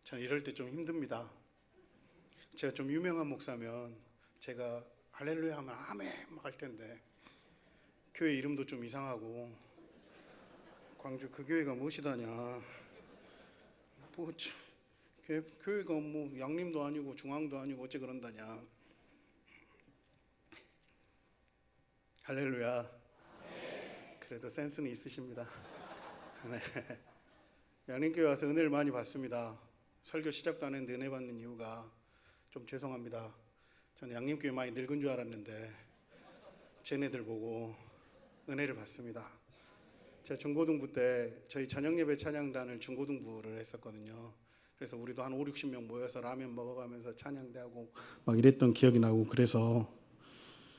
저는 이럴 때 좀 힘듭니다. 제가 좀 유명한 목사면 제가 할렐루야 하면 아멘 막 할 텐데 교회 이름도 좀 이상하고 광주 그 교회가 무엇이다냐 뭐 교회가 뭐 양림도 아니고 중앙도 아니고 어째 그런다냐. 할렐루야. 그래도 센스는 있으십니다. 네. 양림교회 와서 은혜를 많이 받습니다. 설교 시작도 안 했는데 은혜 받는 이유가 좀 죄송합니다. 저는 양림교회 많이 늙은 줄 알았는데 쟤네들 보고 은혜를 받습니다. 제가 중고등부 때 저희 저녁예배 찬양단을 중고등부를 했었거든요. 그래서 우리도 한 5, 60명 모여서 라면 먹어가면서 찬양대하고 막 이랬던 기억이 나고 그래서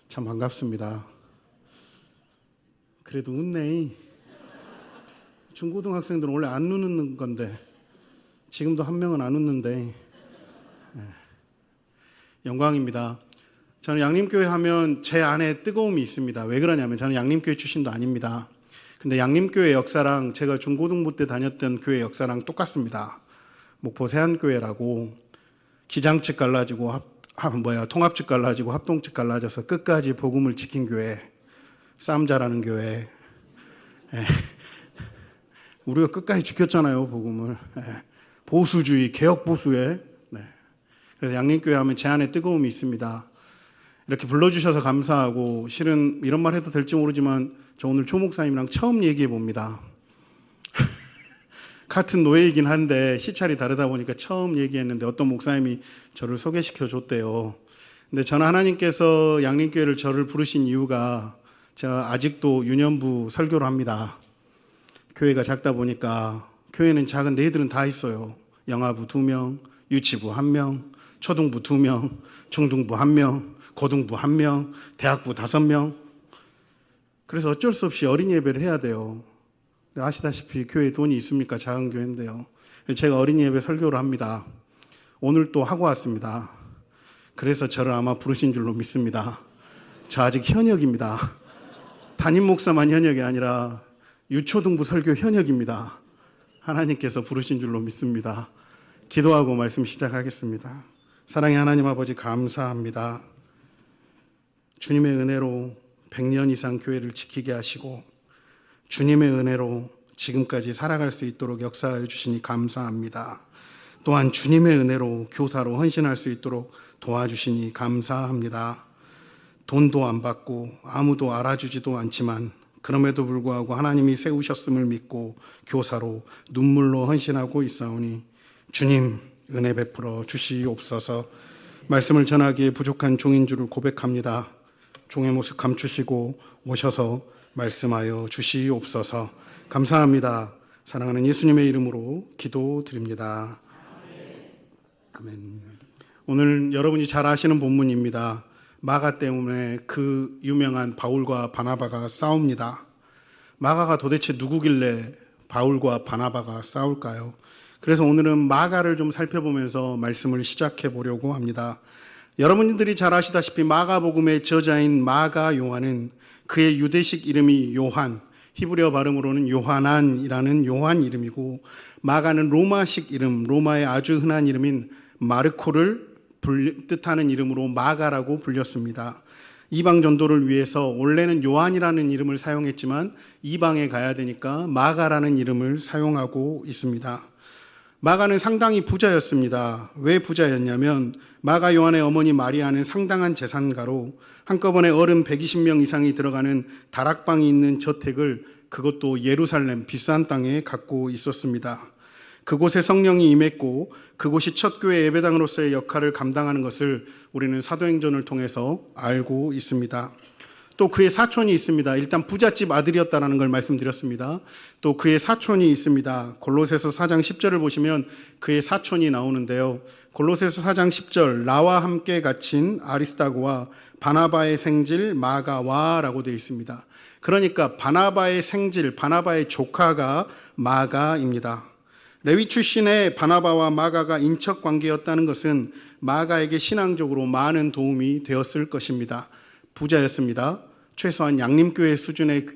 참 반갑습니다. 그래도 웃네. 중고등학생들은 원래 안 웃는 건데 지금도 한 명은 안 웃는데 영광입니다. 저는 양림교회 하면 제 안에 뜨거움이 있습니다. 왜 그러냐면 저는 양림교회 출신도 아닙니다. 근데 양림교회 역사랑 제가 중고등부 때 다녔던 교회 역사랑 똑같습니다. 목포 세안교회라고 기장측 갈라지고 통합측 갈라지고 합동측 갈라져서 끝까지 복음을 지킨 교회, 싸움 잘하는 교회. 우리가 끝까지 지켰잖아요, 복음을. 보수주의, 개혁 보수에. 그래서 양림교회 하면 제 안에 뜨거움이 있습니다. 이렇게 불러주셔서 감사하고, 실은 이런 말 해도 될지 모르지만 저 오늘 조 목사님이랑 처음 얘기해 봅니다. 같은 노예이긴 한데 시찰이 다르다 보니까 처음 얘기했는데 어떤 목사님이 저를 소개시켜 줬대요. 근데 저는 하나님께서 양림교회를 저를 부르신 이유가 제가 아직도 유년부 설교를 합니다. 교회가 작다 보니까 교회는 작은데 애들은 다 있어요. 영아부 2명, 유치부 1명, 초등부 2명, 중등부 1명, 고등부 1명, 대학부 5명. 그래서 어쩔 수 없이 어린이 예배를 해야 돼요. 아시다시피 교회에 돈이 있습니까? 작은 교회인데요. 제가 어린이 예배 설교를 합니다. 오늘 또 하고 왔습니다. 그래서 저를 아마 부르신 줄로 믿습니다. 저 아직 현역입니다. 담임 목사만 현역이 아니라 유초등부 설교 현역입니다. 하나님께서 부르신 줄로 믿습니다. 기도하고 말씀 시작하겠습니다. 사랑의 하나님 아버지 감사합니다. 주님의 은혜로 100년 이상 교회를 지키게 하시고 주님의 은혜로 지금까지 살아갈 수 있도록 역사하여 주시니 감사합니다. 또한 주님의 은혜로 교사로 헌신할 수 있도록 도와주시니 감사합니다. 돈도 안 받고 아무도 알아주지도 않지만 그럼에도 불구하고 하나님이 세우셨음을 믿고 교사로 눈물로 헌신하고 있사오니 주님 은혜 베풀어 주시옵소서. 말씀을 전하기에 부족한 종인 줄을 고백합니다. 종의 모습 감추시고 오셔서 말씀하여 주시옵소서. 감사합니다. 사랑하는 예수님의 이름으로 기도드립니다. 아멘. 오늘 여러분이 잘 아시는 본문입니다. 마가 때문에 그 유명한 바울과 바나바가 싸웁니다. 마가가 도대체 누구길래 바울과 바나바가 싸울까요? 그래서 오늘은 마가를 좀 살펴보면서 말씀을 시작해 보려고 합니다. 여러분들이 잘 아시다시피 마가복음의 저자인 마가 요한은 그의 유대식 이름이 요한, 히브리어 발음으로는 요하난이라는 요한 이름이고 마가는 로마식 이름, 로마의 아주 흔한 이름인 마르코를 뜻하는 이름으로 마가라고 불렸습니다. 이방 전도를 위해서 원래는 요한이라는 이름을 사용했지만 이방에 가야 되니까 마가라는 이름을 사용하고 있습니다. 마가는 상당히 부자였습니다. 왜 부자였냐면 마가 요한의 어머니 마리아는 상당한 재산가로 한꺼번에 어른 120명 이상이 들어가는 다락방이 있는 저택을 그것도 예루살렘 비싼 땅에 갖고 있었습니다. 그곳에 성령이 임했고 그곳이 첫 교회 예배당으로서의 역할을 감당하는 것을 우리는 사도행전을 통해서 알고 있습니다. 또 그의 사촌이 있습니다. 일단 부잣집 아들이었다는 걸 말씀드렸습니다. 또 그의 사촌이 있습니다. 골로새서 4장 10절을 보시면 그의 사촌이 나오는데요. 골로새서 4장 10절 나와 함께 갇힌 아리스다고와 바나바의 생질 마가와라고 되어 있습니다. 그러니까 바나바의 생질, 바나바의 조카가 마가입니다. 레위 출신의 바나바와 마가가 인척 관계였다는 것은 마가에게 신앙적으로 많은 도움이 되었을 것입니다. 부자였습니다. 최소한 양림교회 수준의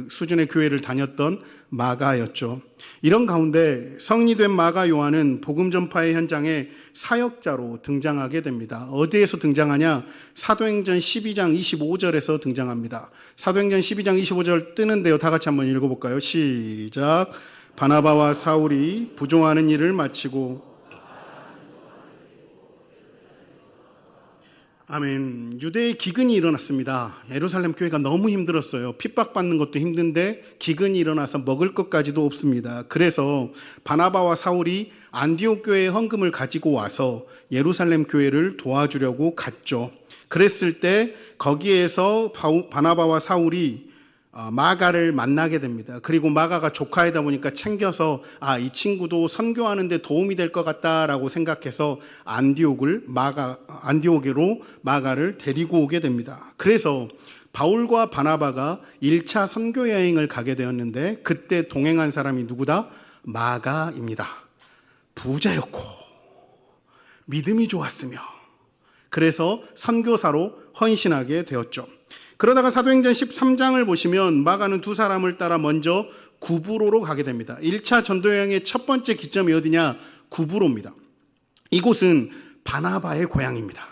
수준의 교회를 다녔던 마가였죠. 이런 가운데 성인이 된 마가 요한은 복음 전파의 현장에 사역자로 등장하게 됩니다. 어디에서 등장하냐? 사도행전 12장 25절에서 등장합니다. 사도행전 12장 25절 뜨는데요. 다 같이 한번 읽어볼까요? 시작. 바나바와 사울이 부종하는 일을 마치고, 아멘. 유대에 기근이 일어났습니다. 예루살렘 교회가 너무 힘들었어요. 핍박받는 것도 힘든데 기근이 일어나서 먹을 것까지도 없습니다. 그래서 바나바와 사울이 안디옥 교회의 헌금을 가지고 와서 예루살렘 교회를 도와주려고 갔죠. 그랬을 때 거기에서 바나바와 사울이 마가를 만나게 됩니다. 그리고 마가가 조카이다 보니까 챙겨서 이 친구도 선교하는 데 도움이 될 것 같다라고 생각해서 안디옥으로 마가를 데리고 오게 됩니다. 그래서 바울과 바나바가 1차 선교 여행을 가게 되었는데 그때 동행한 사람이 누구다? 마가입니다. 부자였고 믿음이 좋았으며 그래서 선교사로 헌신하게 되었죠. 그러다가 사도행전 13장을 보시면 마가는 두 사람을 따라 먼저 구브로로 가게 됩니다. 1차 전도여행의 첫 번째 기점이 어디냐? 구브로입니다. 이곳은 바나바의 고향입니다.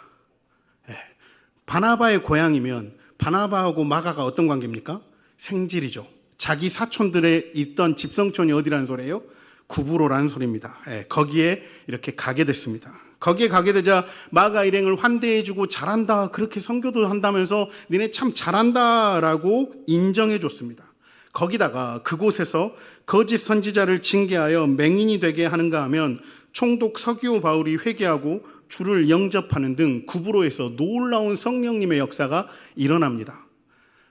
바나바의 고향이면 바나바하고 마가가 어떤 관계입니까? 생질이죠. 자기 사촌들의 있던 집성촌이 어디라는 소리예요? 구브로라는 소리입니다. 거기에 이렇게 가게 됐습니다. 거기에 가게 되자 마가 일행을 환대해주고 잘한다, 그렇게 선교도 한다면서 니네 참 잘한다라고 인정해줬습니다. 거기다가 그곳에서 거짓 선지자를 징계하여 맹인이 되게 하는가 하면 총독 서기오 바울이 회개하고 주를 영접하는 등 구브로에서 놀라운 성령님의 역사가 일어납니다.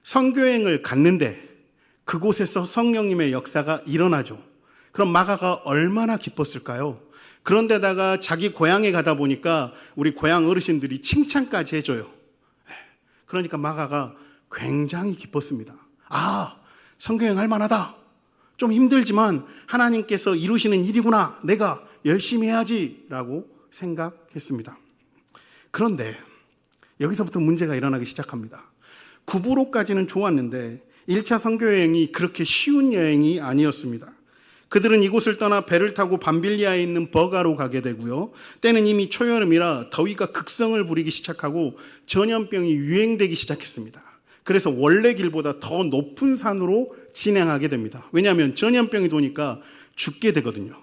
선교여행을 갔는데 그곳에서 성령님의 역사가 일어나죠. 그럼 마가가 얼마나 기뻤을까요? 그런데다가 자기 고향에 가다 보니까 우리 고향 어르신들이 칭찬까지 해줘요. 그러니까 마가가 굉장히 기뻤습니다. 선교여행 할 만하다. 좀 힘들지만 하나님께서 이루시는 일이구나. 내가 열심히 해야지 라고 생각했습니다. 그런데 여기서부터 문제가 일어나기 시작합니다. 구브로까지는 좋았는데 1차 선교여행이 그렇게 쉬운 여행이 아니었습니다. 그들은 이곳을 떠나 배를 타고 밤빌리아에 있는 버가로 가게 되고요. 때는 이미 초여름이라 더위가 극성을 부리기 시작하고 전염병이 유행되기 시작했습니다. 그래서 원래 길보다 더 높은 산으로 진행하게 됩니다. 왜냐하면 전염병이 도니까 죽게 되거든요.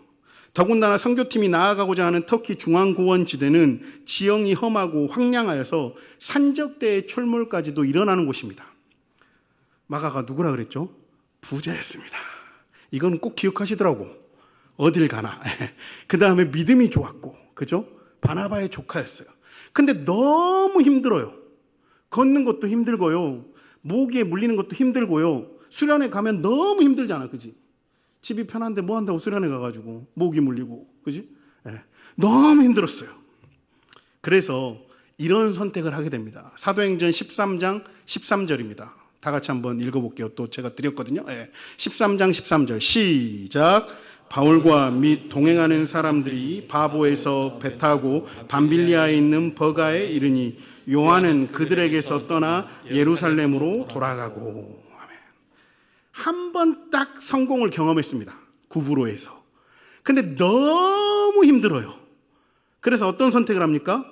더군다나 선교팀이 나아가고자 하는 터키 중앙고원 지대는 지형이 험하고 황량하여서 산적대의 출몰까지도 일어나는 곳입니다. 마가가 누구라 그랬죠? 부자였습니다. 이건 꼭 기억하시더라고. 어딜 가나. 그 다음에 믿음이 좋았고, 그죠? 바나바의 조카였어요. 근데 너무 힘들어요. 걷는 것도 힘들고요. 모기에 물리는 것도 힘들고요. 수련회 가면 너무 힘들잖아, 그지? 집이 편한데 뭐 한다고 수련회 가가지고 모기 물리고, 그지? 너무 힘들었어요. 그래서 이런 선택을 하게 됩니다. 사도행전 13장 13절입니다. 다 같이 한번 읽어볼게요. 또 제가 드렸거든요. 13장 13절 시작. 바울과 및 동행하는 사람들이 바보에서 배 타고 밤빌리아에 있는 버가에 이르니 요한은 그들에게서 떠나 예루살렘으로 돌아가고. 한 번 딱 성공을 경험했습니다. 구브로에서. 근데 너무 힘들어요. 그래서 어떤 선택을 합니까?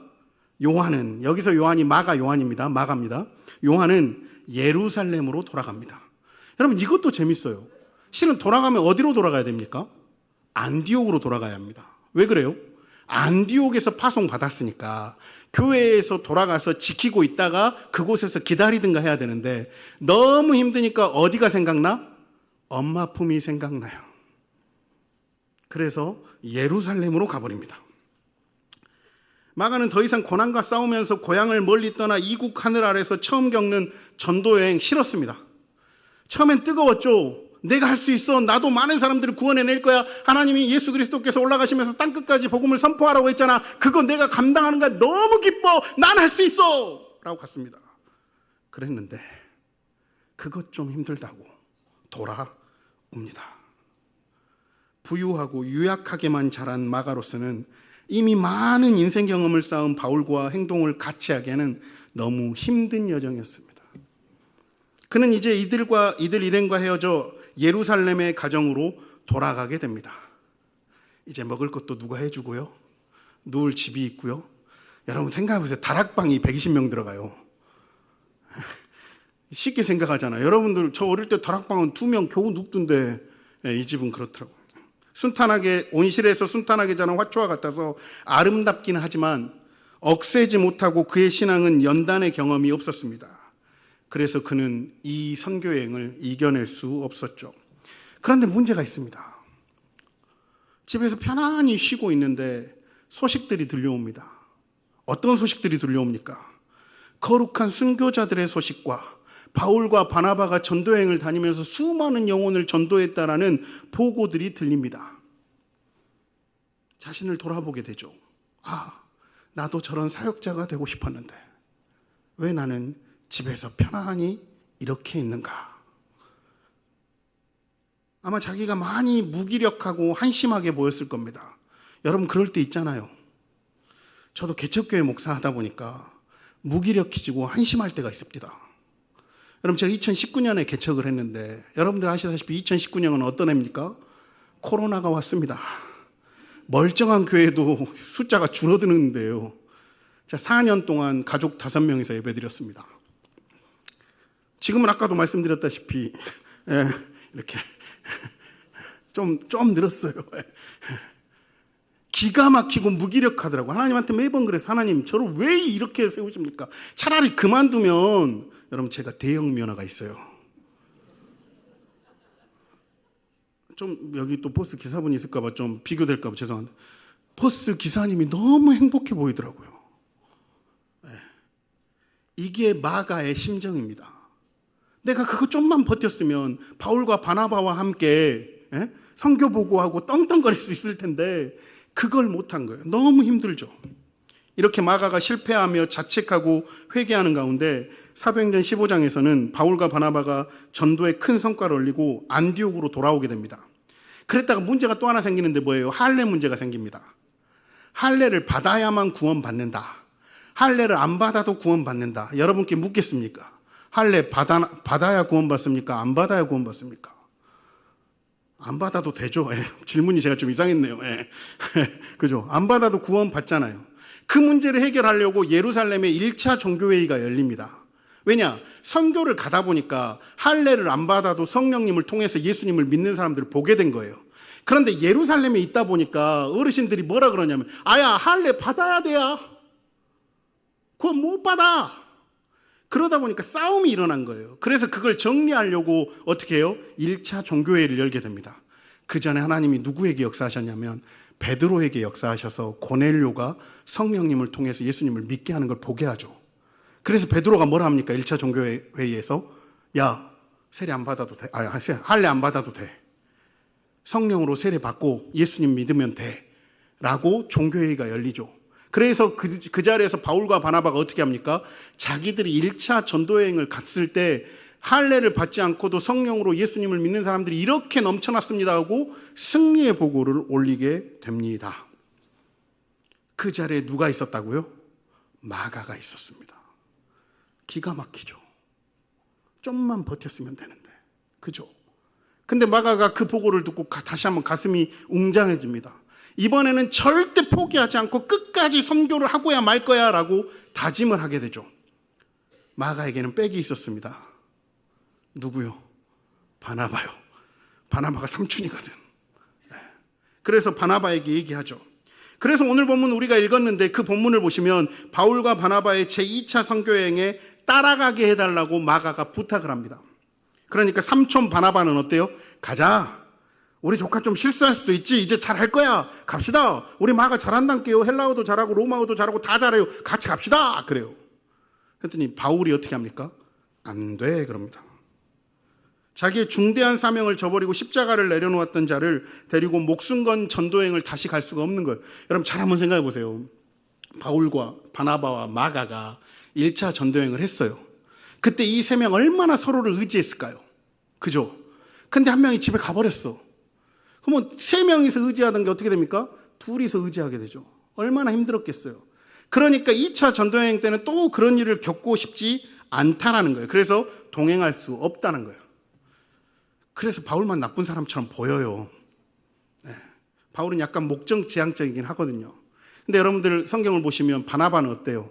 요한은, 여기서 요한이 마가 요한입니다. 마가입니다. 요한은 예루살렘으로 돌아갑니다. 여러분 이것도 재밌어요. 실은 돌아가면 어디로 돌아가야 됩니까? 안디옥으로 돌아가야 합니다. 왜 그래요? 안디옥에서 파송 받았으니까 교회에서 돌아가서 지키고 있다가 그곳에서 기다리든가 해야 되는데 너무 힘드니까 어디가 생각나? 엄마 품이 생각나요. 그래서 예루살렘으로 가버립니다. 마가는 더 이상 고난과 싸우면서 고향을 멀리 떠나 이국 하늘 아래서 처음 겪는 전도여행 싫었습니다. 처음엔 뜨거웠죠. 내가 할 수 있어. 나도 많은 사람들을 구원해낼 거야. 하나님이 예수 그리스도께서 올라가시면서 땅끝까지 복음을 선포하라고 했잖아. 그거 내가 감당하는 거야. 너무 기뻐. 난 할 수 있어. 라고 갔습니다. 그랬는데 그것 좀 힘들다고 돌아옵니다. 부유하고 유약하게만 자란 마가로서는 이미 많은 인생 경험을 쌓은 바울과 행동을 같이 하기에는 너무 힘든 여정이었습니다. 그는 이제 이들 일행과 헤어져 예루살렘의 가정으로 돌아가게 됩니다. 이제 먹을 것도 누가 해주고요. 누울 집이 있고요. 여러분 생각해보세요. 다락방이 120명 들어가요. 쉽게 생각하잖아요. 여러분들 저 어릴 때 다락방은 2명 겨우 눕던데 이 집은 그렇더라고요. 순탄하게 온실에서 순탄하게 자란 화초와 같아서 아름답긴 하지만 억세지 못하고 그의 신앙은 연단의 경험이 없었습니다. 그래서 그는 이 선교여행을 이겨낼 수 없었죠. 그런데 문제가 있습니다. 집에서 편안히 쉬고 있는데 소식들이 들려옵니다. 어떤 소식들이 들려옵니까? 거룩한 순교자들의 소식과 바울과 바나바가 전도여행을 다니면서 수많은 영혼을 전도했다라는 보고들이 들립니다. 자신을 돌아보게 되죠. 나도 저런 사역자가 되고 싶었는데 왜 나는 집에서 편안히 이렇게 있는가? 아마 자기가 많이 무기력하고 한심하게 보였을 겁니다. 여러분 그럴 때 있잖아요. 저도 개척교회 목사하다 보니까 무기력해지고 한심할 때가 있습니다. 여러분 제가 2019년에 개척을 했는데 여러분들 아시다시피 2019년은 어떤 해입니까? 코로나가 왔습니다. 멀쩡한 교회도 숫자가 줄어드는데요. 제가 4년 동안 가족 5명이서 예배드렸습니다. 지금은 아까도 말씀드렸다시피 이렇게 좀 늘었어요. 기가 막히고 무기력하더라고. 하나님한테 매번 그래서 하나님 저를 왜 이렇게 세우십니까? 차라리 그만두면 여러분 제가 대형 면허가 있어요. 좀 여기 또 버스 기사분이 있을까 봐 좀 비교될까 봐 죄송한데 버스 기사님이 너무 행복해 보이더라고요. 이게 마가의 심정입니다. 내가 그거 좀만 버텼으면 바울과 바나바와 함께 선교 보고하고 떵떵거릴 수 있을 텐데 그걸 못한 거예요. 너무 힘들죠. 이렇게 마가가 실패하며 자책하고 회개하는 가운데 사도행전 15장에서는 바울과 바나바가 전도에 큰 성과를 올리고 안디옥으로 돌아오게 됩니다. 그랬다가 문제가 또 하나 생기는데 뭐예요? 할례 문제가 생깁니다. 할례를 받아야만 구원받는다. 할례를 안 받아도 구원받는다. 여러분께 묻겠습니까? 할례 받아야 구원받습니까? 안 받아야 구원받습니까? 안 받아도 되죠. 질문이 제가 좀 이상했네요. 그죠? 안 받아도 구원받잖아요. 그 문제를 해결하려고 예루살렘에 1차 종교회의가 열립니다. 왜냐? 선교를 가다 보니까 할례를 안 받아도 성령님을 통해서 예수님을 믿는 사람들을 보게 된 거예요. 그런데 예루살렘에 있다 보니까 어르신들이 뭐라 그러냐면 할례 받아야 돼야. 그건 못 받아. 그러다 보니까 싸움이 일어난 거예요. 그래서 그걸 정리하려고 어떻게 해요? 1차 종교회의를 열게 됩니다. 그 전에 하나님이 누구에게 역사하셨냐면 베드로에게 역사하셔서 고넬료가 성령님을 통해서 예수님을 믿게 하는 걸 보게 하죠. 그래서 베드로가 뭐라 합니까? 1차 종교회의에서 세례 안 받아도 돼. 할례 안 받아도 돼. 성령으로 세례 받고 예수님 믿으면 돼. 라고 종교회의가 열리죠. 그래서 그 자리에서 바울과 바나바가 어떻게 합니까? 자기들이 1차 전도여행을 갔을 때 할례를 받지 않고도 성령으로 예수님을 믿는 사람들이 이렇게 넘쳐났습니다 하고 승리의 보고를 올리게 됩니다. 그 자리에 누가 있었다고요? 마가가 있었습니다. 기가 막히죠. 좀만 버텼으면 되는데. 그죠? 근데 마가가 그 보고를 듣고 다시 한번 가슴이 웅장해집니다. 이번에는 절대 포기하지 않고 끝까지 선교를 하고야 말 거야 라고 다짐을 하게 되죠. 마가에게는 백이 있었습니다. 누구요? 바나바요. 바나바가 삼촌이거든. 그래서 바나바에게 얘기하죠. 그래서 오늘 본문 우리가 읽었는데 그 본문을 보시면 바울과 바나바의 제2차 선교여행에 따라가게 해달라고 마가가 부탁을 합니다. 그러니까 삼촌 바나바는 어때요? 가자. 우리 조카 좀 실수할 수도 있지. 이제 잘할 거야. 갑시다. 우리 마가 잘한다니까요. 헬라어도 잘하고 로마어도 잘하고 다 잘해요. 같이 갑시다. 그래요. 그랬더니 바울이 어떻게 합니까? 안 돼. 그럽니다. 자기의 중대한 사명을 저버리고 십자가를 내려놓았던 자를 데리고 목숨 건 전도여행을 다시 갈 수가 없는 거예요. 여러분 잘 한번 생각해 보세요. 바울과 바나바와 마가가 1차 전도여행을 했어요. 그때 이 세 명 얼마나 서로를 의지했을까요? 그죠? 근데 한 명이 집에 가버렸어. 그러면 세 명이서 의지하던 게 어떻게 됩니까? 둘이서 의지하게 되죠. 얼마나 힘들었겠어요. 그러니까 2차 전도여행 때는 또 그런 일을 겪고 싶지 않다라는 거예요. 그래서 동행할 수 없다는 거예요. 그래서 바울만 나쁜 사람처럼 보여요. 바울은 약간 목적지향적이긴 하거든요. 근데 여러분들 성경을 보시면 바나바는 어때요?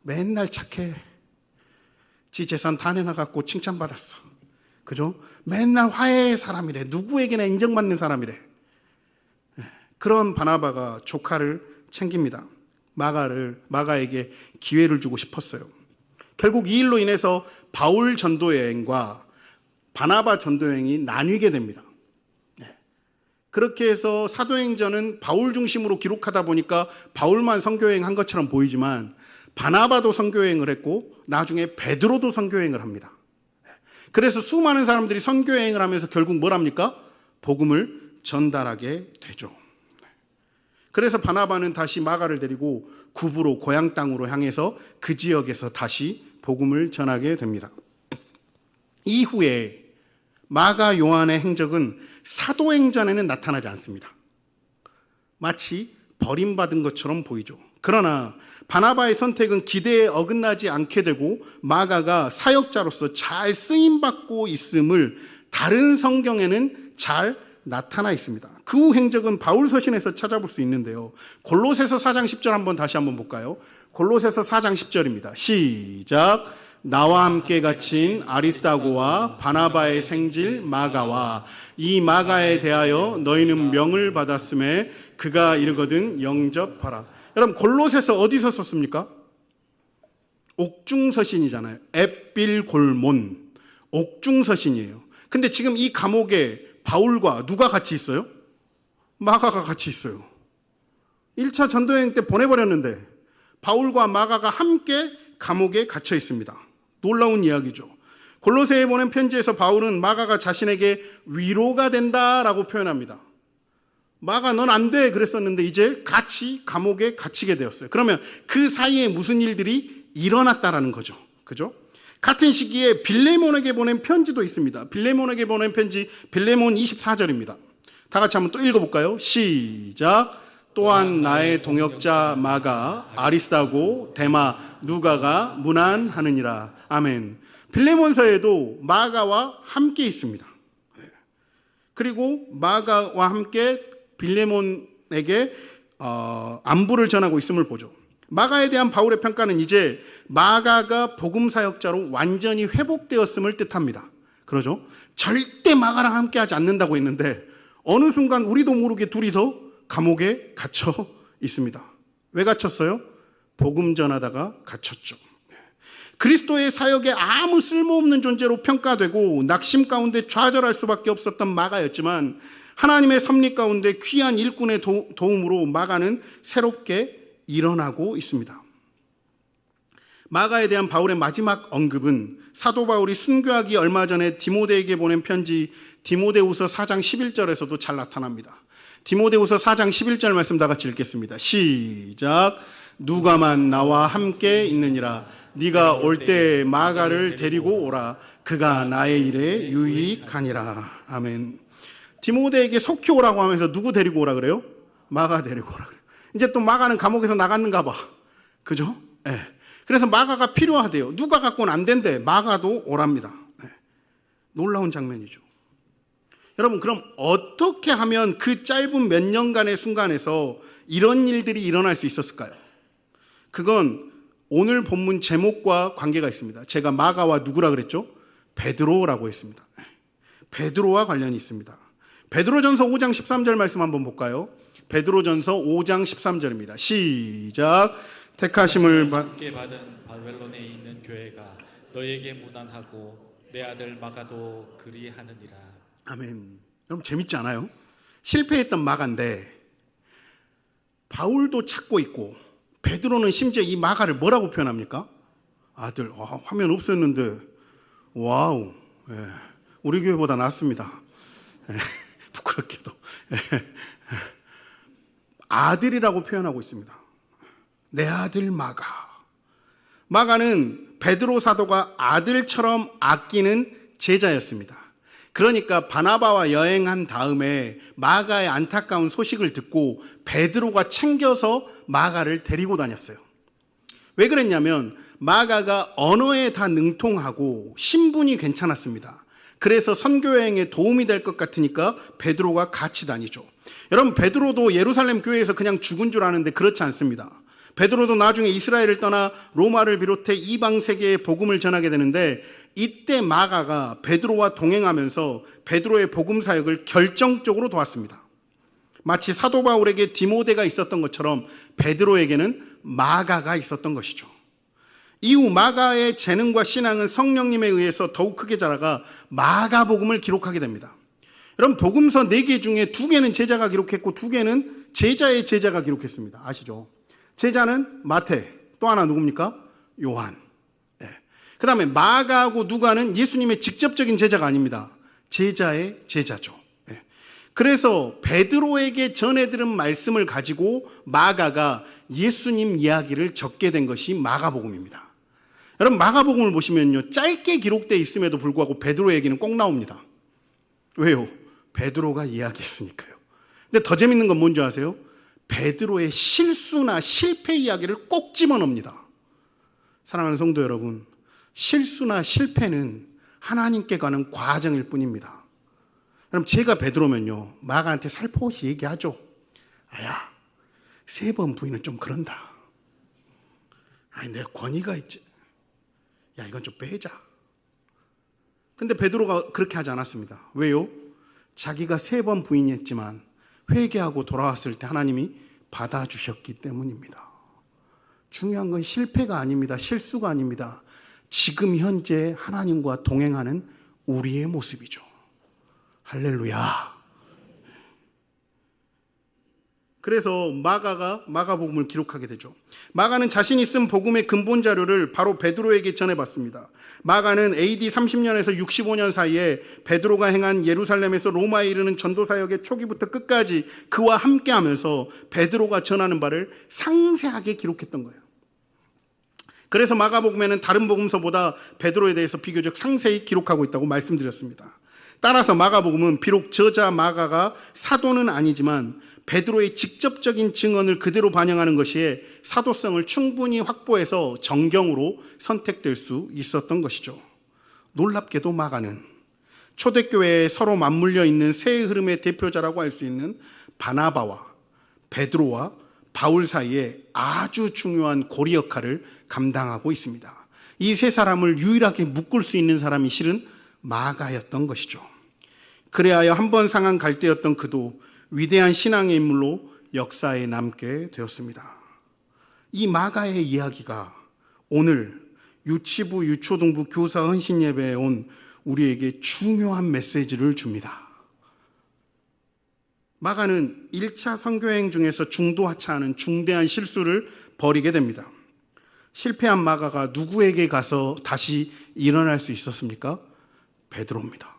맨날 착해. 지 재산 다 내놔갖고 칭찬받았어. 그죠? 맨날 화해의 사람이래. 누구에게나 인정받는 사람이래. 그런 바나바가 조카를 챙깁니다. 마가에게 기회를 주고 싶었어요. 결국 이 일로 인해서 바울 전도여행과 바나바 전도여행이 나뉘게 됩니다. 그렇게 해서 사도행전은 바울 중심으로 기록하다 보니까 바울만 선교여행한 것처럼 보이지만 바나바도 선교여행을 했고 나중에 베드로도 선교여행을 합니다. 그래서 수많은 사람들이 선교여행을 하면서 결국 뭘 합니까? 복음을 전달하게 되죠. 그래서 바나바는 다시 마가를 데리고 구브로 고향 땅으로 향해서 그 지역에서 다시 복음을 전하게 됩니다. 이후에 마가 요한의 행적은 사도행전에는 나타나지 않습니다. 마치 버림받은 것처럼 보이죠. 그러나 바나바의 선택은 기대에 어긋나지 않게 되고 마가가 사역자로서 잘 쓰임받고 있음을 다른 성경에는 잘 나타나 있습니다. 그 후 행적은 바울 서신에서 찾아볼 수 있는데요. 골로새서 4장 10절 한번 다시 한번 볼까요? 골로새서 4장 10절입니다. 시작. 나와 함께 갇힌 아리스다고와 바나바의 생질 마가와 이 마가에 대하여 너희는 명을 받았음에 그가 이르거든 영접하라. 여러분 골로새서 어디서 썼습니까? 옥중서신이잖아요. 앱빌골몬 옥중서신이에요. 근데 지금 이 감옥에 바울과 누가 같이 있어요? 마가가 같이 있어요. 1차 전도여행 때 보내버렸는데 바울과 마가가 함께 감옥에 갇혀 있습니다. 놀라운 이야기죠. 골로새에 보낸 편지에서 바울은 마가가 자신에게 위로가 된다라고 표현합니다. 마가 넌 안 돼 그랬었는데 이제 같이 감옥에 갇히게 되었어요. 그러면 그 사이에 무슨 일들이 일어났다라는 거죠. 그죠? 같은 시기에 빌레몬에게 보낸 편지도 있습니다. 빌레몬에게 보낸 편지 빌레몬 24절입니다. 다 같이 한번 또 읽어볼까요? 시작. 또한 나의 동역자 마가 아리스다고 데마 누가가 문안하느니라. 아멘. 빌레몬서에도 마가와 함께 있습니다. 그리고 마가와 함께 빌레몬에게 안부를 전하고 있음을 보죠. 마가에 대한 바울의 평가는 이제 마가가 복음 사역자로 완전히 회복되었음을 뜻합니다. 그러죠? 절대 마가랑 함께 하지 않는다고 했는데 어느 순간 우리도 모르게 둘이서 감옥에 갇혀 있습니다. 왜 갇혔어요? 복음 전하다가 갇혔죠. 그리스도의 사역에 아무 쓸모없는 존재로 평가되고 낙심 가운데 좌절할 수밖에 없었던 마가였지만 하나님의 섭리 가운데 귀한 일꾼의 도움으로 마가는 새롭게 일어나고 있습니다. 마가에 대한 바울의 마지막 언급은 사도 바울이 순교하기 얼마 전에 디모데에게 보낸 편지 디모데후서 4장 11절에서도 잘 나타납니다. 디모데후서 4장 11절 말씀 다 같이 읽겠습니다. 시작. 누가만 나와 함께 있느니라. 네가 올 때 마가를 데리고 오라. 그가 나의 일에 유익하니라. 아멘. 디모데에게 속히 오라고 하면서 누구 데리고 오라 그래요? 마가 데리고 오라 그래요. 이제 또 마가는 감옥에서 나갔는가 봐. 그죠? 네. 그래서 마가가 필요하대요. 누가 갖고는 안 된대. 마가도 오랍니다. 네. 놀라운 장면이죠. 여러분 그럼 어떻게 하면 그 짧은 몇 년간의 순간에서 이런 일들이 일어날 수 있었을까요? 그건 오늘 본문 제목과 관계가 있습니다. 제가 마가와 누구라 그랬죠? 베드로라고 했습니다. 베드로와 관련이 있습니다. 베드로전서 5장 13절 말씀 한번 볼까요? 베드로전서 5장 13절입니다. 시작. 택하심을 함께 받은 바벨론에 있는 교회가 너에게 문안하고 내 아들 마가도 그리하느니라. 아멘. 여러분 재밌지 않아요? 실패했던 마가인데 바울도 찾고 있고 베드로는 심지어 이 마가를 뭐라고 표현합니까? 아들. 화면 없었는데 와우. 예. 우리 교회보다 낫습니다. 예. 부끄럽게도. 예. 아들이라고 표현하고 있습니다. 내 아들 마가. 마가는 베드로 사도가 아들처럼 아끼는 제자였습니다. 그러니까 바나바와 여행한 다음에 마가의 안타까운 소식을 듣고 베드로가 챙겨서 마가를 데리고 다녔어요. 왜 그랬냐면 마가가 언어에 다 능통하고 신분이 괜찮았습니다. 그래서 선교 여행에 도움이 될 것 같으니까 베드로가 같이 다니죠. 여러분, 베드로도 예루살렘 교회에서 그냥 죽은 줄 아는데 그렇지 않습니다. 베드로도 나중에 이스라엘을 떠나 로마를 비롯해 이방 세계에 복음을 전하게 되는데, 이때 마가가 베드로와 동행하면서 베드로의 복음 사역을 결정적으로 도왔습니다. 마치 사도 바울에게 디모데가 있었던 것처럼 베드로에게는 마가가 있었던 것이죠. 이후 마가의 재능과 신앙은 성령님에 의해서 더욱 크게 자라가 마가복음을 기록하게 됩니다. 여러분, 복음서 4개 중에 2개는 제자가 기록했고 2개는 제자의 제자가 기록했습니다. 아시죠? 제자는 마태, 또 하나 누굽니까? 요한. 그 다음에 마가하고 누가는 예수님의 직접적인 제자가 아닙니다. 제자의 제자죠. 그래서 베드로에게 전해 들은 말씀을 가지고 마가가 예수님 이야기를 적게 된 것이 마가복음입니다. 여러분, 마가복음을 보시면요, 짧게 기록되어 있음에도 불구하고 베드로 얘기는 꼭 나옵니다. 왜요? 베드로가 이야기했으니까요. 근데 더 재밌는 건 뭔지 아세요? 베드로의 실수나 실패 이야기를 꼭 집어넣습니다. 사랑하는 성도 여러분, 실수나 실패는 하나님께 가는 과정일 뿐입니다. 그럼 제가 베드로면요, 마가한테 살포시 얘기하죠. 아야, 3번 부인은 좀 그런다. 아니, 내 권위가 있지. 야, 이건 좀 빼자. 근데 베드로가 그렇게 하지 않았습니다. 왜요? 자기가 3번 부인했지만 회개하고 돌아왔을 때 하나님이 받아주셨기 때문입니다. 중요한 건 실패가 아닙니다. 실수가 아닙니다. 지금 현재 하나님과 동행하는 우리의 모습이죠. 할렐루야. 그래서 마가가 마가복음을 기록하게 되죠. 마가는 자신이 쓴 복음의 근본 자료를 바로 베드로에게 전해봤습니다. 마가는 AD 30년에서 65년 사이에 베드로가 행한 예루살렘에서 로마에 이르는 전도사역의 초기부터 끝까지 그와 함께하면서 베드로가 전하는 바를 상세하게 기록했던 거예요. 그래서 마가복음에는 다른 복음서보다 베드로에 대해서 비교적 상세히 기록하고 있다고 말씀드렸습니다. 따라서 마가복음은 비록 저자 마가가 사도는 아니지만 베드로의 직접적인 증언을 그대로 반영하는 것이에 사도성을 충분히 확보해서 정경으로 선택될 수 있었던 것이죠. 놀랍게도 마가는 초대교회에 서로 맞물려 있는 새 흐름의 대표자라고 할 수 있는 바나바와 베드로와 바울 사이에 아주 중요한 고리 역할을 감당하고 있습니다. 이 세 사람을 유일하게 묶을 수 있는 사람이 실은 마가였던 것이죠. 그래하여 한 번 상한 갈대였던 그도 위대한 신앙의 인물로 역사에 남게 되었습니다. 이 마가의 이야기가 오늘 유치부, 유초등부 교사 헌신 예배에 온 우리에게 중요한 메시지를 줍니다. 마가는 1차 선교여행 중에서 중도하차하는 중대한 실수를 벌이게 됩니다. 실패한 마가가 누구에게 가서 다시 일어날 수 있었습니까? 베드로입니다.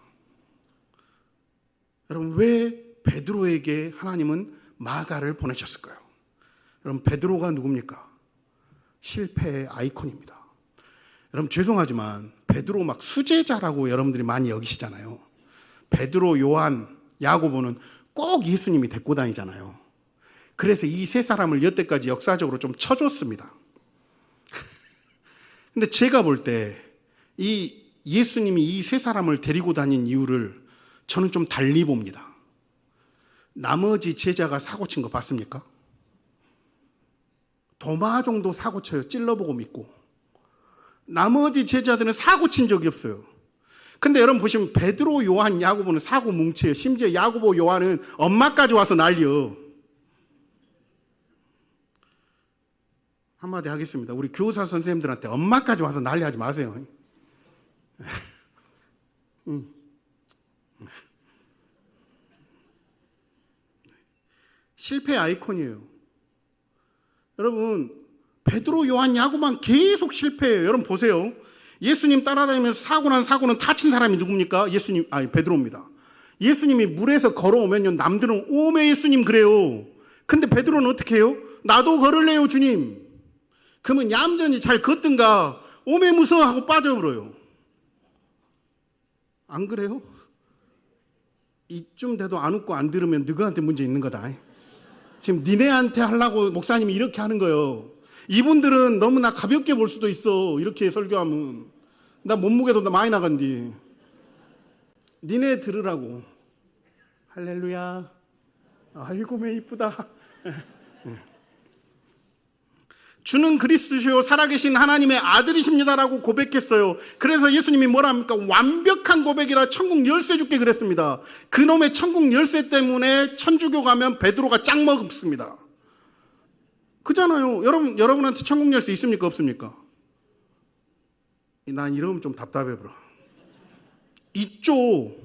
여러분, 왜 베드로에게 하나님은 마가를 보내셨을까요? 여러분, 베드로가 누굽니까? 실패의 아이콘입니다. 여러분, 죄송하지만 베드로 막 수제자라고 여러분들이 많이 여기시잖아요. 베드로, 요한, 야고보는 꼭 예수님이 데리고 다니잖아요. 그래서 이 세 사람을 여태까지 역사적으로 좀 쳐줬습니다. 근데 제가 볼 때 이 예수님이 이 세 사람을 데리고 다닌 이유를 저는 좀 달리 봅니다. 나머지 제자가 사고 친 거 봤습니까? 도마 정도 사고 쳐요. 찔러보고 믿고. 나머지 제자들은 사고 친 적이 없어요. 근데 여러분 보시면 베드로, 요한, 야고보는 사고 뭉쳐요. 심지어 야고보, 요한은 엄마까지 와서 난리요. 한마디 하겠습니다. 우리 교사 선생님들한테 엄마까지 와서 난리하지 마세요. 실패 아이콘이에요. 여러분, 베드로, 요한, 야고보만 계속 실패해요. 여러분 보세요. 예수님 따라다니면서 사고 난 사고는 다친 사람이 누굽니까? 베드로입니다. 예수님이 물에서 걸어오면요, 남들은 오메 예수님 그래요. 근데 베드로는 어떻게 해요? 나도 걸을래요, 주님. 그러면 얌전히 잘 걷든가 오메 무서워 하고 빠져버려요. 안 그래요? 이쯤 돼도 안 웃고 안 들으면 너희한테 문제 있는 거다. 지금 니네한테 하려고 목사님이 이렇게 하는 거예요. 이분들은 너무나 가볍게 볼 수도 있어. 이렇게 설교하면. 나 몸무게도 많이 나간디. 니네 들으라고. 할렐루야. 아이고 매 이쁘다. 주는 그리스도시요 살아계신 하나님의 아들이십니다라고 고백했어요. 그래서 예수님이 뭐라 합니까? 완벽한 고백이라 천국 열쇠 줄게 그랬습니다. 그놈의 천국 열쇠 때문에 천주교 가면 베드로가 짱 먹습니다. 그잖아요. 여러분한테 천국 열쇠 있습니까? 없습니까? 난 이러면 좀 답답해 보여. 있죠.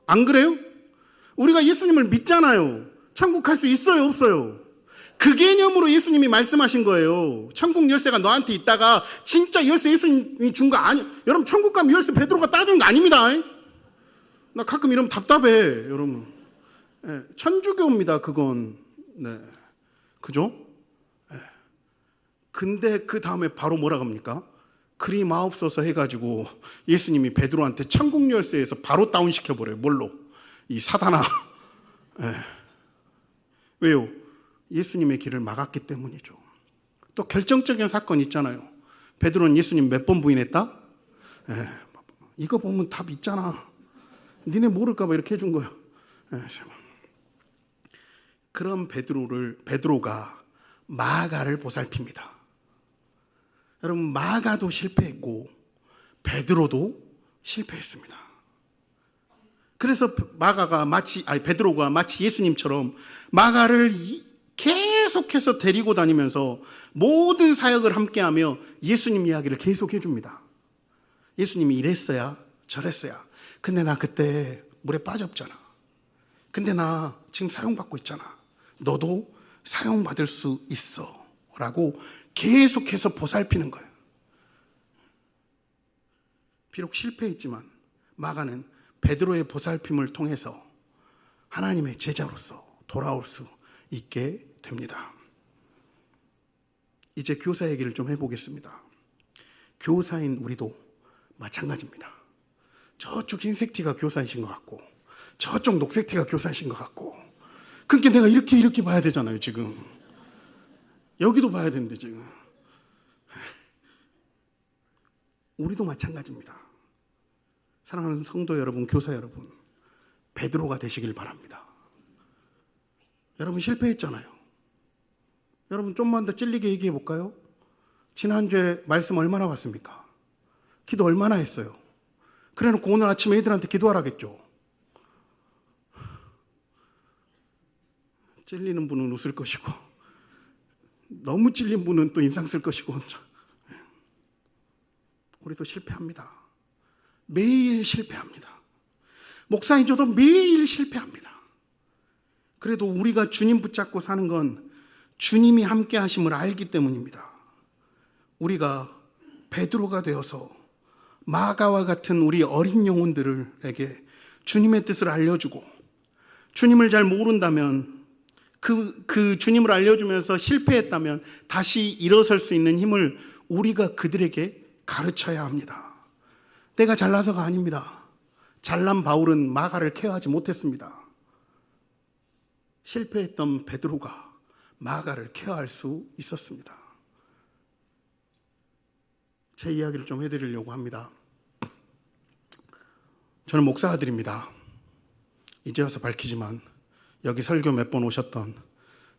안 그래요? 우리가 예수님을 믿잖아요. 천국 갈 수 있어요? 없어요? 그 개념으로 예수님이 말씀하신 거예요. 천국 열쇠가 너한테 있다가 진짜 열쇠 예수님이 준 거 아니. 여러분 천국 가면 열쇠 베드로가 따주는 거 아닙니다. 나 가끔 이러면 답답해, 여러분. 네, 천주교입니다, 그건. 네, 그죠? 네. 근데 그 다음에 바로 뭐라 합니까? 그리 마옵소서 해가지고 예수님이 베드로한테 천국 열쇠에서 바로 다운시켜 버려요. 뭘로? 이 사단아. 네. 왜요? 예수님의 길을 막았기 때문이죠. 또 결정적인 사건 있잖아요. 베드로는 예수님 몇 번 부인했다? 이거 보면 답 있잖아. 니네 모를까 봐 이렇게 해준 거예요. 그런 베드로가 마가를 보살핍니다. 여러분 마가도 실패했고 베드로도 실패했습니다. 그래서 베드로가 마치 예수님처럼 마가를 계속해서 데리고 다니면서 모든 사역을 함께하며 예수님 이야기를 계속 해줍니다. 예수님이 이랬어야 저랬어야. 근데 나 그때 물에 빠졌잖아. 근데 나 지금 사용받고 있잖아. 너도 사용받을 수 있어 라고 계속해서 보살피는 거예요. 비록 실패했지만 마가는 베드로의 보살핌을 통해서 하나님의 제자로서 돌아올 수 있게 됩니다. 이제 교사 얘기를 좀 해보겠습니다. 교사인 우리도 마찬가지입니다. 저쪽 흰색 티가 교사이신 것 같고 저쪽 녹색 티가 교사이신 것 같고 그러니까 내가 이렇게 봐야 되잖아요. 지금 여기도 봐야 되는데 지금 우리도 마찬가지입니다. 사랑하는 성도 여러분, 교사 여러분, 베드로가 되시길 바랍니다. 여러분 실패했잖아요. 여러분 좀만 더 찔리게 얘기해 볼까요? 지난주에 말씀 얼마나 봤습니까? 기도 얼마나 했어요? 그래놓고 오늘 아침에 애들한테 기도하라겠죠. 찔리는 분은 웃을 것이고 너무 찔린 분은 또 인상 쓸 것이고 우리도 실패합니다. 매일 실패합니다. 목사인 저도 매일 실패합니다. 그래도 우리가 주님 붙잡고 사는 건 주님이 함께 하심을 알기 때문입니다. 우리가 베드로가 되어서 마가와 같은 우리 어린 영혼들에게 주님의 뜻을 알려주고 주님을 잘 모른다면 그 주님을 알려주면서 실패했다면 다시 일어설 수 있는 힘을 우리가 그들에게 가르쳐야 합니다. 내가 잘나서가 아닙니다. 잘난 바울은 마가를 케어하지 못했습니다. 실패했던 베드로가 마가를 케어할 수 있었습니다. 제 이야기를 좀 해드리려고 합니다. 저는 목사 아들입니다. 이제 와서 밝히지만 여기 설교 몇 번 오셨던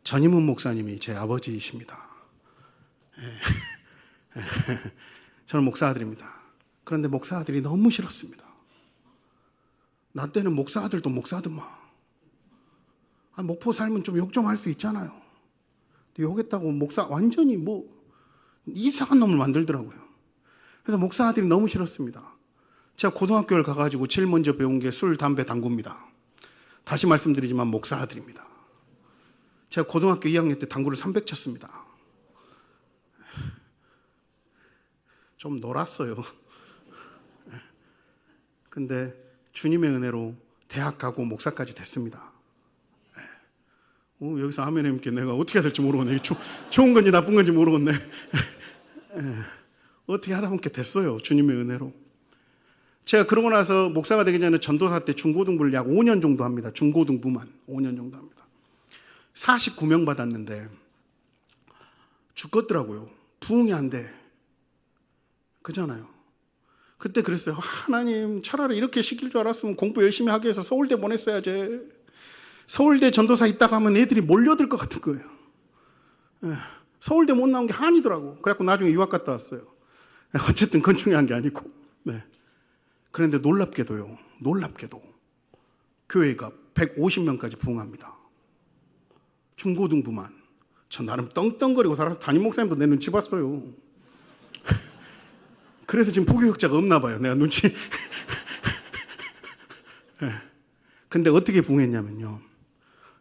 전임훈 목사님이 제 아버지이십니다. 저는 목사 아들입니다. 그런데 목사 아들이 너무 싫었습니다. 나 때는 목사 아들도 목사 아들만. 목포 살면 좀 욕 좀 할 수 있잖아요. 욕했다고 목사 완전히 이상한 놈을 만들더라고요. 그래서 목사 아들이 너무 싫었습니다. 제가 고등학교를 가가지고 제일 먼저 배운 게 술, 담배, 당구입니다. 다시 말씀드리지만 목사 아들입니다. 제가 고등학교 2학년 때 당구를 300 쳤습니다. 좀 놀았어요. 근데 주님의 은혜로 대학 가고 목사까지 됐습니다. 여기서 아멘 해볼게. 내가 어떻게 해야 될지 모르겠네. 좋은 건지 나쁜 건지 모르겠네. 어떻게 하다 보니까 됐어요. 주님의 은혜로. 제가 그러고 나서 목사가 되기 전에 전도사 때 중고등부를 약 5년 정도 합니다. 중고등부만 5년 정도 합니다. 49명 받았는데 죽겠더라고요. 부흥이 안 돼. 그잖아요. 그때 그랬어요. 하나님, 차라리 이렇게 시킬 줄 알았으면 공부 열심히 하게 해서 서울대 보냈어야지. 서울대 전도사 있다가 하면 애들이 몰려들 것 같은 거예요. 예. 서울대 못 나온 게 한이더라고. 그래갖고 나중에 유학 갔다 왔어요. 어쨌든 그건 중요한 게 아니고. 네. 그런데 놀랍게도 교회가 150명까지 부흥합니다. 중고등부만. 저 나름 떵떵거리고 살아서 담임 목사님도 내 눈치 봤어요. 그래서 지금 부교육자가 없나 봐요. 내가 눈치. 네. 근데 어떻게 부흥했냐면요.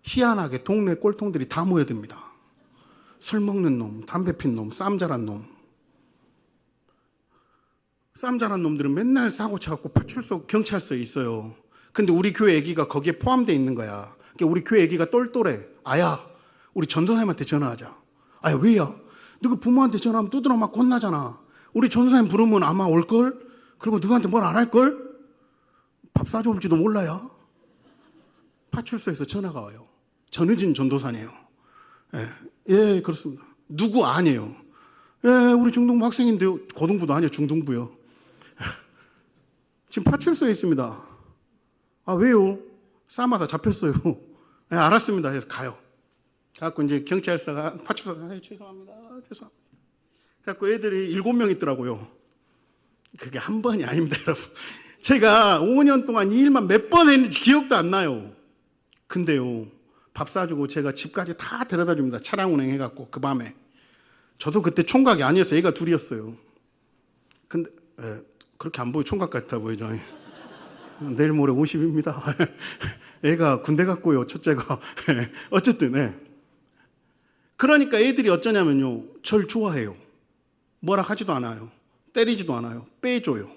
희한하게 동네 꼴통들이 다 모여듭니다. 술 먹는 놈, 담배 핀 놈, 쌈잘한 놈. 쌈잘한 놈들은 맨날 사고 쳐갖고 파출소 경찰서에 있어요. 근데 우리 교회 애기가 거기에 포함되어 있는 거야. 그러니까 우리 교회 애기가 똘똘해. 아야, 우리 전도사님한테 전화하자. 아야, 왜야? 너그 부모한테 전화하면 두드러 맞고 혼나잖아. 우리 전도사님 부르면 아마 올걸? 그리고 너한테 뭘 안 할걸? 밥 사줘올지도 몰라요. 파출소에서 전화가 와요. 전의진 전도사네요. 예, 그렇습니다. 누구 아니에요. 예, 우리 중등부 학생인데요. 고등부도 아니에요. 중등부요. 지금 파출소에 있습니다. 아, 왜요? 싸마다 잡혔어요. 예, 알았습니다. 해서 가요. 갖고 이제 경찰서가 파출소가 죄송합니다. 그래갖고 애들이 7명 있더라고요. 그게 한 번이 아닙니다, 여러분. 제가 5년 동안 이 일만 몇 번 했는지 기억도 안 나요. 근데요, 밥 사주고 제가 집까지 다 데려다 줍니다. 차량 운행해갖고 그 밤에. 저도 그때 총각이 아니었어요. 애가 둘이었어요. 근데 그렇게 안 보여. 총각 같아 보이죠. 내일 모레 50입니다. 애가 군대 갔고요. 첫째가. 어쨌든 그러니까 애들이 어쩌냐면요. 절 좋아해요. 뭐라 하지도 않아요. 때리지도 않아요. 빼줘요.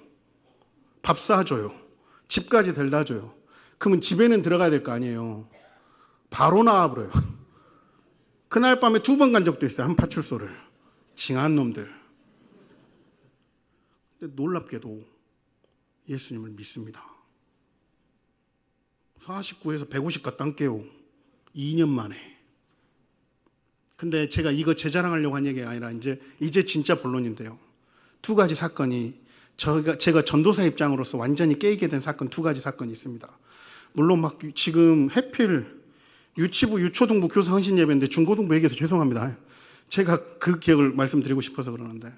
밥 사줘요. 집까지 데려다 줘요. 그러면 집에는 들어가야 될 거 아니에요. 바로 나와버려요. 그날 밤에 2번 간 적도 있어요. 한 파출소를. 징한 놈들. 근데 놀랍게도 예수님을 믿습니다. 49에서 150 갔다 올게요. 2년 만에. 근데 제가 이거 제 자랑하려고 한 얘기가 아니라 이제 진짜 본론인데요. 2가지 사건이 제가 전도사 입장으로서 완전히 깨이게 된 사건 2가지 사건이 있습니다. 물론 막 지금 해필 유치부, 유초등부 교사 헌신 예배인데 중고등부 얘기해서 죄송합니다. 제가 그 기억을 말씀드리고 싶어서 그러는데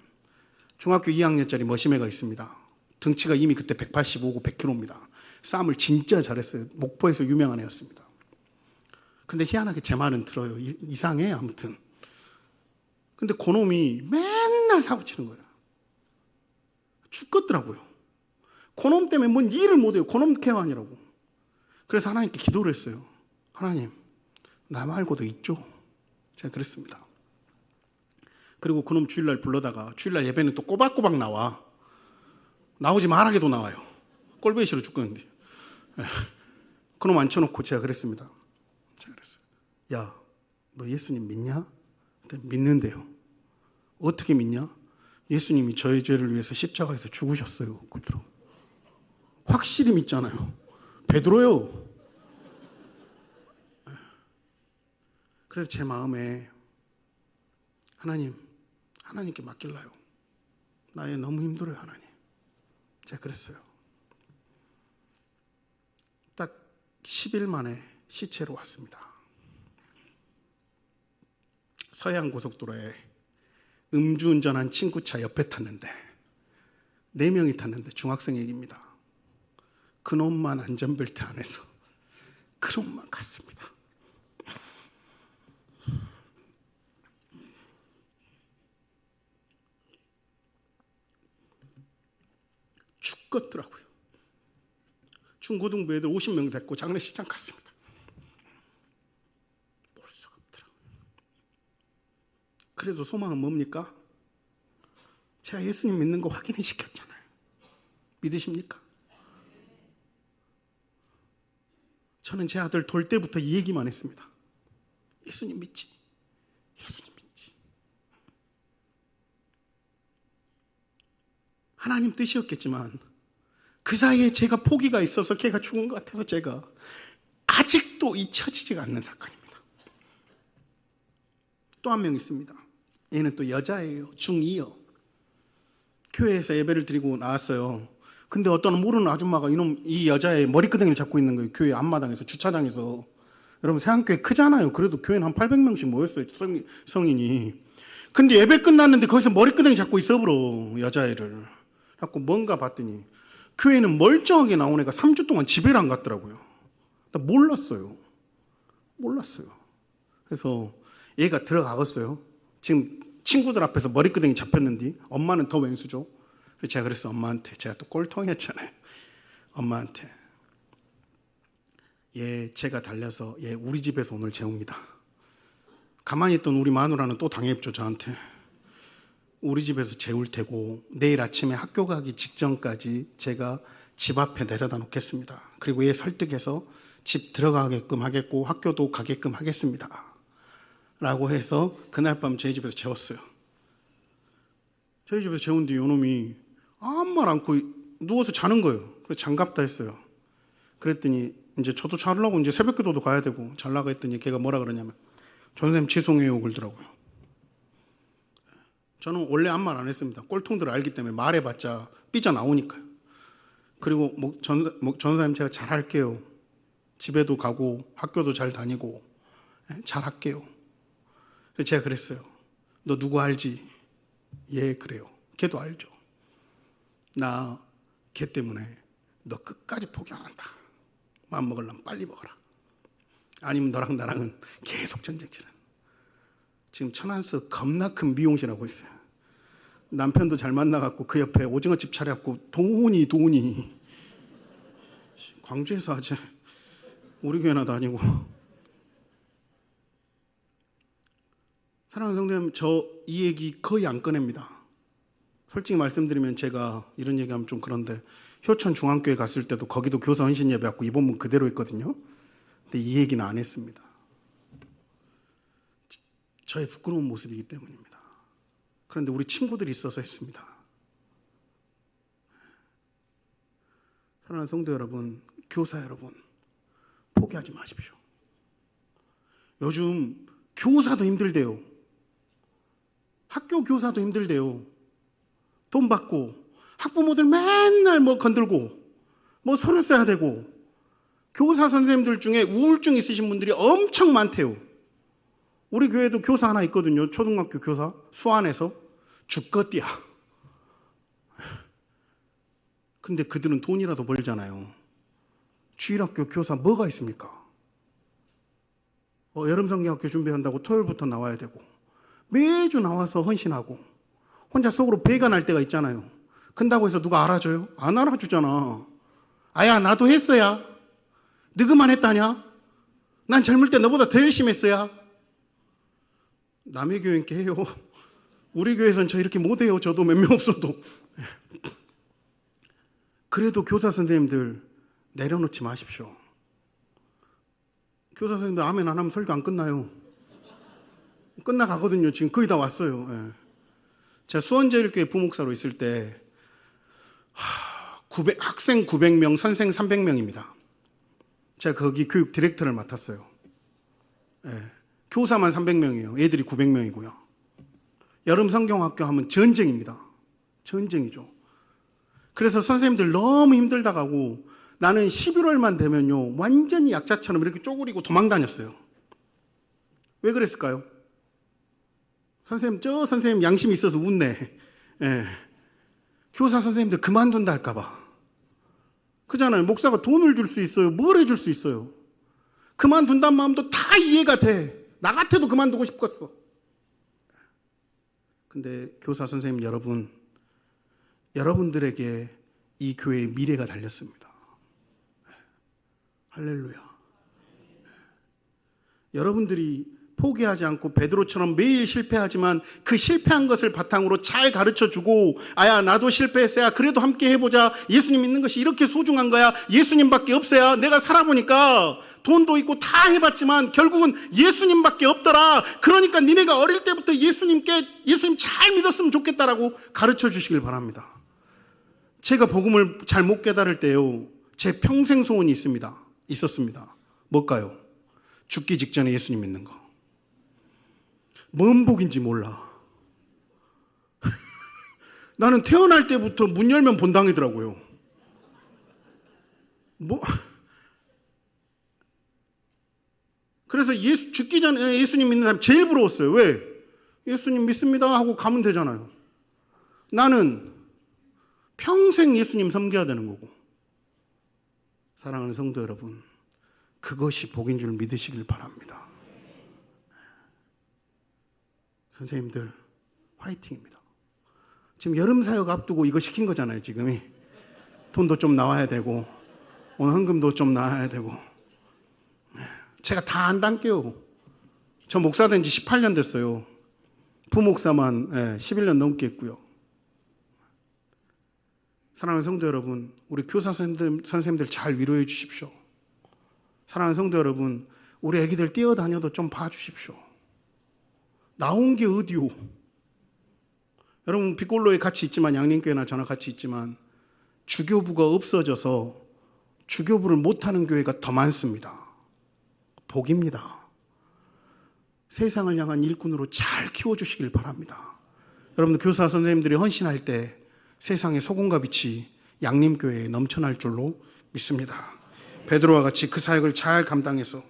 중학교 2학년짜리 머시매가 있습니다. 등치가 이미 그때 185고 100kg입니다. 싸움을 진짜 잘했어요. 목포에서 유명한 애였습니다. 근데 희한하게 제 말은 들어요. 이상해 아무튼. 근데 그놈이 맨날 사고 치는 거예요. 죽겠더라고요. 그놈 때문에 뭔 일을 못해요. 그놈 케어하느라고. 그래서 하나님께 기도를 했어요. 하나님, 나 말고도 있죠. 제가 그랬습니다. 그리고 그놈 주일날 불러다가 주일날 예배는 또 꼬박꼬박 나와. 나오지 말하게도 나와요. 꼴보기 싫어 죽겠는데. 그놈 앉혀놓고 제가 그랬습니다. 제가 그랬어요. 야, 너 예수님 믿냐? 믿는데요. 어떻게 믿냐? 예수님이 저의 죄를 위해서 십자가에서 죽으셨어요. 그러더라고요. 확실히 믿잖아요. 베드로요. 그래서 제 마음에 하나님께 맡길라요. 나 얘 너무 힘들어요, 하나님. 제가 그랬어요. 딱 10일 만에 시체로 왔습니다. 서해안고속도로에 음주운전한 친구 차 옆에 탔는데 4명이 탔는데 중학생 얘기입니다. 그놈만 안전벨트 안 해서 그놈만 갔습니다. 죽겠더라고요. 중고등부 애들 50명 됐고 장례식장 갔습니다. 볼 수가 없더라고요. 그래도 소망은 뭡니까? 제가 예수님 믿는 거 확인해 시켰잖아요. 믿으십니까? 저는 제 아들 돌 때부터 이 얘기만 했습니다. 예수님 믿지? 예수님 믿지? 하나님 뜻이었겠지만 그 사이에 제가 포기가 있어서 걔가 죽은 것 같아서 제가 아직도 잊혀지지가 않는 사건입니다. 또 한 명 있습니다. 얘는 또 여자예요. 중2요. 교회에서 예배를 드리고 나왔어요. 근데 어떤 모르는 아줌마가 이 여자의 머리끄댕이를 잡고 있는 거예요. 교회 앞마당에서, 주차장에서. 여러분, 세안교회 크잖아요. 그래도 교회는 한 800명씩 모였어요. 성인이. 근데 예배 끝났는데 거기서 머리끄댕이 잡고 있어버려, 여자애를. 자꾸 뭔가 봤더니 교회는 멀쩡하게 나온 애가 3주 동안 집에를 안 갔더라고요. 나 몰랐어요. 그래서 얘가 들어가겠어요. 지금 친구들 앞에서 머리끄댕이 잡혔는데 엄마는 더 왼수죠. 그래서 제가 그랬어. 엄마한테. 제가 또 꼴통이었잖아요. 엄마한테. 제가 달려서 우리 집에서 오늘 재웁니다. 가만히 있던 우리 마누라는 또 당했죠, 저한테. 우리 집에서 재울 테고 내일 아침에 학교 가기 직전까지 제가 집 앞에 내려다 놓겠습니다. 그리고 얘 설득해서 집 들어가게끔 하겠고 학교도 가게끔 하겠습니다. 라고 해서 그날 밤 저희 집에서 재웠어요. 저희 집에서 재운 뒤 요놈이 아무 말 않고 누워서 자는 거예요. 그래서 장갑다 했어요. 그랬더니 이제 저도 자려고 이제 새벽기도도 가야 되고 잘라가 했더니 걔가 뭐라 그러냐면 전선생님 죄송해요 그러더라고요. 저는 원래 아무 말 안 했습니다. 꼴통들을 알기 때문에 말해봤자 삐져나오니까요. 그리고 전선생님 제가 잘할게요. 집에도 가고 학교도 잘 다니고 잘할게요. 그래서 제가 그랬어요. 너 누구 알지? 그래요. 걔도 알죠. 나 걔 때문에 너 끝까지 포기 안 한다. 마음 먹으려면 빨리 먹어라. 아니면 너랑 나랑은 계속 전쟁치는. 지금 천안서 겁나 큰 미용실 하고 있어요. 남편도 잘 만나갖고 그 옆에 오징어집 차려갖고 돈이 광주에서 하지 우리 교회나 다니고. 사랑하는 성도님, 저 이 얘기 거의 안 꺼냅니다. 솔직히 말씀드리면 제가 이런 얘기하면 좀 그런데 효천 중앙교회 갔을 때도 거기도 교사 헌신 예배하고 이 본문 그대로 했거든요. 근데 이 얘기는 안 했습니다. 저의 부끄러운 모습이기 때문입니다. 그런데 우리 친구들이 있어서 했습니다. 사랑하는 성도 여러분, 교사 여러분, 포기하지 마십시오. 요즘 교사도 힘들대요. 학교 교사도 힘들대요. 돈 받고 학부모들 맨날 건들고 서류 써야 되고. 교사 선생님들 중에 우울증 있으신 분들이 엄청 많대요. 우리 교회도 교사 하나 있거든요. 초등학교 교사 수안에서 죽겠디야. 근데 그들은 돈이라도 벌잖아요. 주일학교 교사 뭐가 있습니까? 여름성경학교 준비한다고 토요일부터 나와야 되고 매주 나와서 헌신하고 혼자 속으로 배가 날 때가 있잖아요. 근다고 해서 누가 알아줘요? 안 알아주잖아. 아야 나도 했어야. 너그만 했다냐? 난 젊을 때 너보다 더 열심히 했어야. 남의 교회 있게 해요. 우리 교회에서는 저 이렇게 못해요. 저도 몇 명 없어도. 그래도 교사 선생님들 내려놓지 마십시오. 교사 선생님들 아멘 안 하면 설교 안 끝나요. 끝나가거든요. 지금 거의 다 왔어요. 제가 수원제일교회 부목사로 있을 때 학생 900명, 선생 300명입니다. 제가 거기 교육 디렉터를 맡았어요. 교사만 300명이에요. 애들이 900명이고요. 여름 성경학교 하면 전쟁입니다. 전쟁이죠. 그래서 선생님들 너무 힘들다 가고 나는 11월만 되면요 완전히 약자처럼 이렇게 쪼그리고 도망 다녔어요. 왜 그랬을까요? 선생님 양심이 있어서 웃네. 교사 선생님들 그만둔다 할까봐. 그잖아요. 목사가 돈을 줄 수 있어요. 뭘 해줄 수 있어요. 그만둔다는 마음도 다 이해가 돼. 나 같아도 그만두고 싶겠어. 근데 교사 선생님 여러분, 여러분들에게 이 교회의 미래가 달렸습니다. 할렐루야. 여러분들이 포기하지 않고 베드로처럼 매일 실패하지만 그 실패한 것을 바탕으로 잘 가르쳐주고 아야 나도 실패했어야 그래도 함께 해보자. 예수님 믿는 것이 이렇게 소중한 거야. 예수님밖에 없어야. 내가 살아보니까 돈도 있고 다 해봤지만 결국은 예수님밖에 없더라. 그러니까 니네가 어릴 때부터 예수님 잘 믿었으면 좋겠다라고 가르쳐 주시길 바랍니다. 제가 복음을 잘 못 깨달을 때요 제 평생 소원이 있었습니다. 뭘까요? 죽기 직전에 예수님 믿는 거. 뭔 복인지 몰라. 나는 태어날 때부터 문 열면 본당이더라고요. 뭐? 그래서 죽기 전에 예수님 믿는 사람 제일 부러웠어요. 왜? 예수님 믿습니다 하고 가면 되잖아요. 나는 평생 예수님 섬겨야 되는 거고. 사랑하는 성도 여러분, 그것이 복인 줄 믿으시길 바랍니다. 선생님들 화이팅입니다. 지금 여름 사역 앞두고 이거 시킨 거잖아요. 지금이 돈도 좀 나와야 되고 오늘 헌금도 좀 나와야 되고. 제가 다 안 담게요. 저 목사 된 지 18년 됐어요. 부목사만 11년 넘게 했고요. 사랑하는 성도 여러분, 우리 교사 선생님들 잘 위로해 주십시오. 사랑하는 성도 여러분, 우리 애기들 뛰어다녀도 좀 봐주십시오. 나온 게 어디요? 여러분 빅골로에 같이 있지만, 양림교회나 저나 같이 있지만 주교부가 없어져서 주교부를 못하는 교회가 더 많습니다. 복입니다. 세상을 향한 일꾼으로 잘 키워주시길 바랍니다. 여러분들 교사 선생님들이 헌신할 때 세상의 소금과 빛이 양림교회에 넘쳐날 줄로 믿습니다. 베드로와 같이 그 사역을 잘 감당해서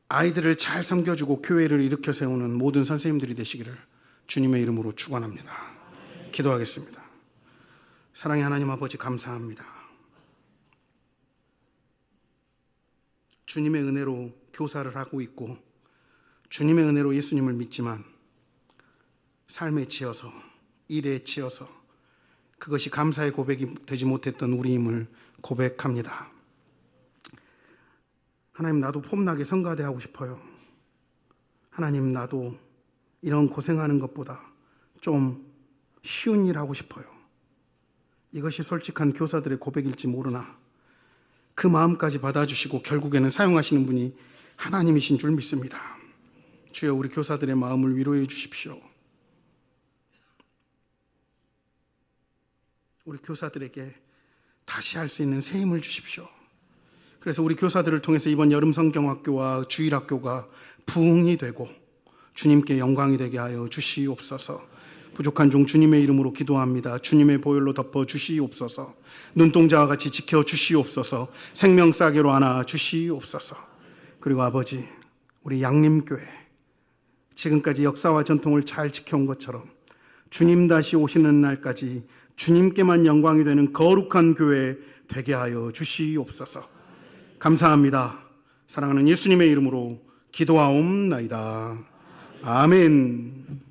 아이들을 잘 섬겨주고 교회를 일으켜 세우는 모든 선생님들이 되시기를 주님의 이름으로 축원합니다. 기도하겠습니다. 사랑의 하나님 아버지, 감사합니다. 주님의 은혜로 교사를 하고 있고 주님의 은혜로 예수님을 믿지만 삶에 치여서, 일에 치여서 그것이 감사의 고백이 되지 못했던 우리임을 고백합니다. 하나님, 나도 폼나게 성가대 하고 싶어요. 하나님, 나도 이런 고생하는 것보다 좀 쉬운 일 하고 싶어요. 이것이 솔직한 교사들의 고백일지 모르나 그 마음까지 받아주시고 결국에는 사용하시는 분이 하나님이신 줄 믿습니다. 주여, 우리 교사들의 마음을 위로해 주십시오. 우리 교사들에게 다시 할 수 있는 새 힘을 주십시오. 그래서 우리 교사들을 통해서 이번 여름 성경학교와 주일학교가 부흥이 되고 주님께 영광이 되게 하여 주시옵소서. 부족한 종 주님의 이름으로 기도합니다. 주님의 보혈로 덮어 주시옵소서. 눈동자와 같이 지켜 주시옵소서. 생명싸개로 안아 주시옵소서. 그리고 아버지, 우리 양림교회 지금까지 역사와 전통을 잘 지켜온 것처럼 주님 다시 오시는 날까지 주님께만 영광이 되는 거룩한 교회 되게 하여 주시옵소서. 감사합니다. 사랑하는 예수님의 이름으로 기도하옵나이다. 아멘.